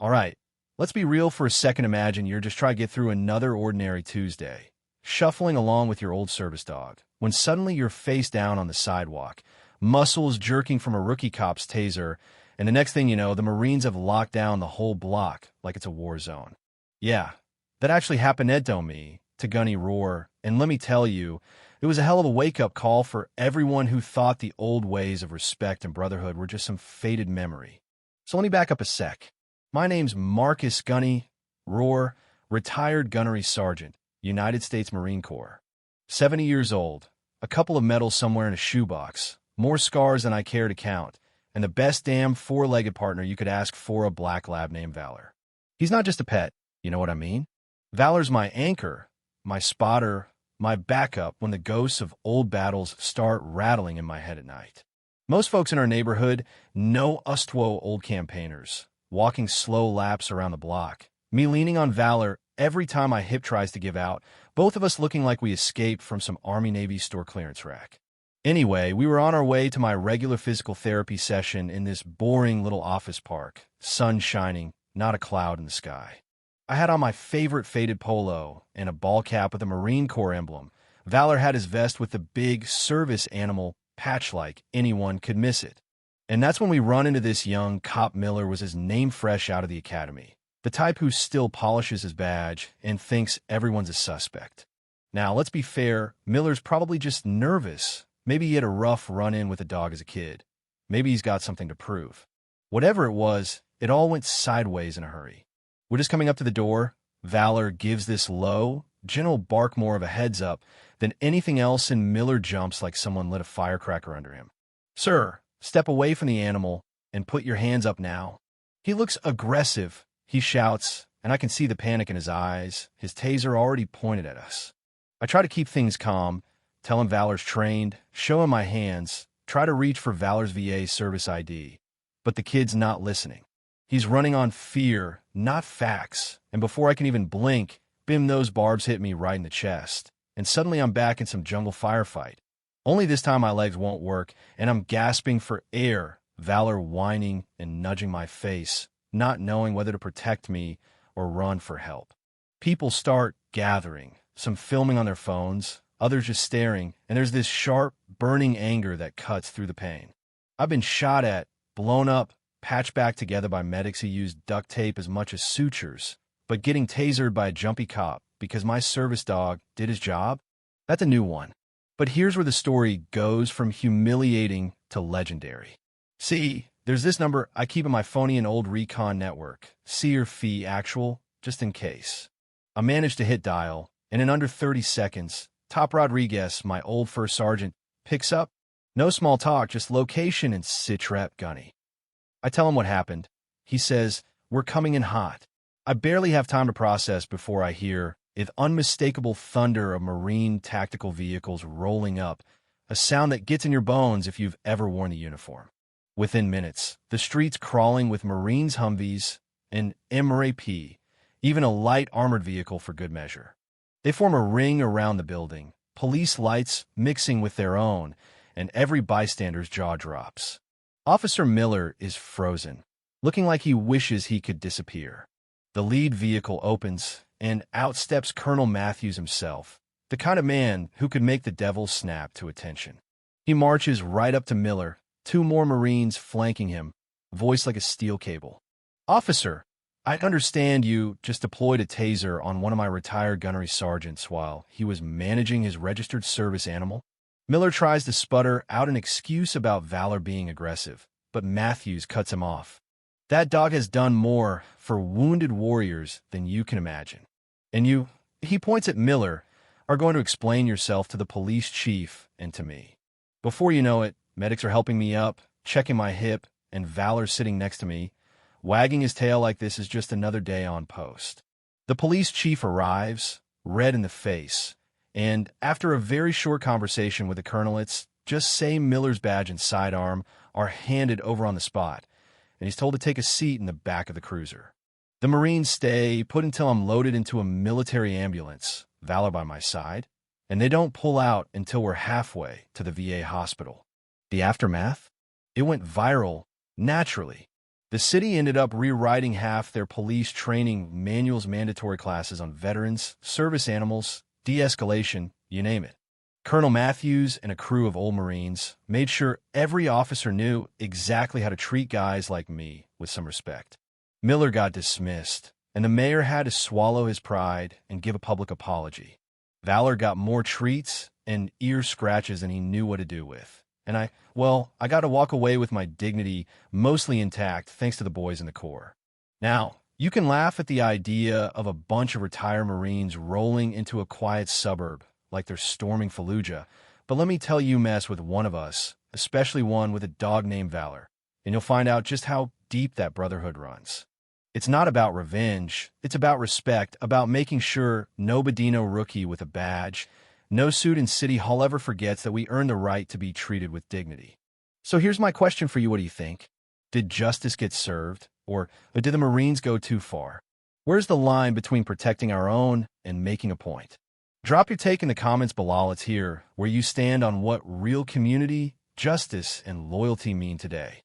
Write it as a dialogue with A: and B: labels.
A: All right, let's be real for a second. Imagine you're just trying to get through another ordinary Tuesday, shuffling along with your old service dog, when suddenly you're face down on the sidewalk, muscles jerking from a rookie cop's taser, and the next thing you know, the Marines have locked down the whole block like it's a war zone. Yeah, that actually happened to me, to Gunny Roar, and let me tell you, it was a hell of a wake-up call for everyone who thought the old ways of respect and brotherhood were just some faded memory. So let me back up a sec. My name's Marcus Gunny Roar, retired gunnery sergeant, United States Marine Corps. 70 years old, a couple of medals somewhere in a shoebox, more scars than I care to count, and the best damn four-legged partner you could ask for, a black lab named Valor. He's not just a pet, you know what I mean? Valor's my anchor, my spotter, my backup when the ghosts of old battles start rattling in my head at night. Most folks in our neighborhood know us two old campaigners, walking slow laps around the block, me leaning on Valor every time my hip tries to give out, both of us looking like we escaped from some Army-Navy store clearance rack. Anyway, we were on our way to my regular physical therapy session in this boring little office park, sun shining, not a cloud in the sky. I had on my favorite faded polo and a ball cap with a Marine Corps emblem. Valor had his vest with the big service animal patch like anyone could miss it. And that's when we run into this young cop. Miller was his name fresh out of the academy, the type who still polishes his badge and thinks everyone's a suspect. Now, let's be fair, Miller's probably just nervous. Maybe he had a rough run-in with a dog as a kid. Maybe he's got something to prove. Whatever it was, it all went sideways in a hurry. We're just coming up to the door. Valor gives this low, gentle bark, more of a heads up than anything else, and Miller jumps like someone lit a firecracker under him. "Sir, step away from the animal and put your hands up now." He looks aggressive, he shouts, and I can see the panic in his eyes, his taser already pointed at us. I try to keep things calm, tell him Valor's trained, show him my hands, try to reach for Valor's VA service ID, but the kid's not listening. He's running on fear, not facts, and before I can even blink, bim, those barbs hit me right in the chest, and suddenly I'm back in some jungle firefight. Only this time my legs won't work, and I'm gasping for air, Valor whining and nudging my face, not knowing whether to protect me or run for help. People start gathering, some filming on their phones, others just staring, and there's this sharp, burning anger that cuts through the pain. I've been shot at, blown up, patched back together by medics who used duct tape as much as sutures, but getting tasered by a jumpy cop because my service dog did his job? That's a new one. But here's where the story goes from humiliating to legendary. See, there's this number I keep in my phony and old recon network, C or Fee actual, just in case. I managed to hit dial, and in under 30 seconds, Top Rodriguez, my old first sergeant, picks up. No small talk, just location and sitrep Gunny. I tell him what happened. He says, "We're coming in hot." I barely have time to process before I hear the unmistakable thunder of Marine tactical vehicles rolling up, a sound that gets in your bones if you've ever worn the uniform. Within minutes, the streets crawling with Marines' Humvees, an MRAP, even a light armored vehicle for good measure. They form a ring around the building, police lights mixing with their own, and every bystander's jaw drops. Officer Miller is frozen, looking like he wishes he could disappear. The lead vehicle opens, and out steps Colonel Matthews himself, the kind of man who could make the devil snap to attention. He marches right up to Miller, two more Marines flanking him, voice like a steel cable. "Officer, I understand you just deployed a taser on one of my retired gunnery sergeants while he was managing his registered service animal." Miller tries to sputter out an excuse about Valor being aggressive, but Matthews cuts him off. "That dog has done more for wounded warriors than you can imagine. And you," he points at Miller, "are going to explain yourself to the police chief and to me." Before you know it, medics are helping me up, checking my hip, and Valor's sitting next to me, wagging his tail like this is just another day on post. The police chief arrives, red in the face, and after a very short conversation with the colonel, it's just say Miller's badge and sidearm are handed over on the spot, and he's told to take a seat in the back of the cruiser. The Marines stay put until I'm loaded into a military ambulance, Valor by my side, and they don't pull out until we're halfway to the VA hospital. The aftermath? It went viral, naturally. The city ended up rewriting half their police training manuals, mandatory classes on veterans, service animals, de-escalation, you name it. Colonel Matthews and a crew of old Marines made sure every officer knew exactly how to treat guys like me with some respect. Miller got dismissed, and the mayor had to swallow his pride and give a public apology. Valor got more treats and ear scratches than he knew what to do with. And I got to walk away with my dignity mostly intact thanks to the boys in the Corps. Now, you can laugh at the idea of a bunch of retired Marines rolling into a quiet suburb like they're storming Fallujah, but let me tell you, mess with one of us, especially one with a dog named Valor, and you'll find out just how deep that brotherhood runs. It's not about revenge, it's about respect, about making sure no Badino rookie with a badge, no suit in City Hall ever forgets that we earn the right to be treated with dignity. So here's my question for you. What do you think? Did justice get served? Or did the Marines go too far? Where's the line between protecting our own and making a point? Drop your take in the comments below. Let's hear where you stand on what real community, justice, and loyalty mean today.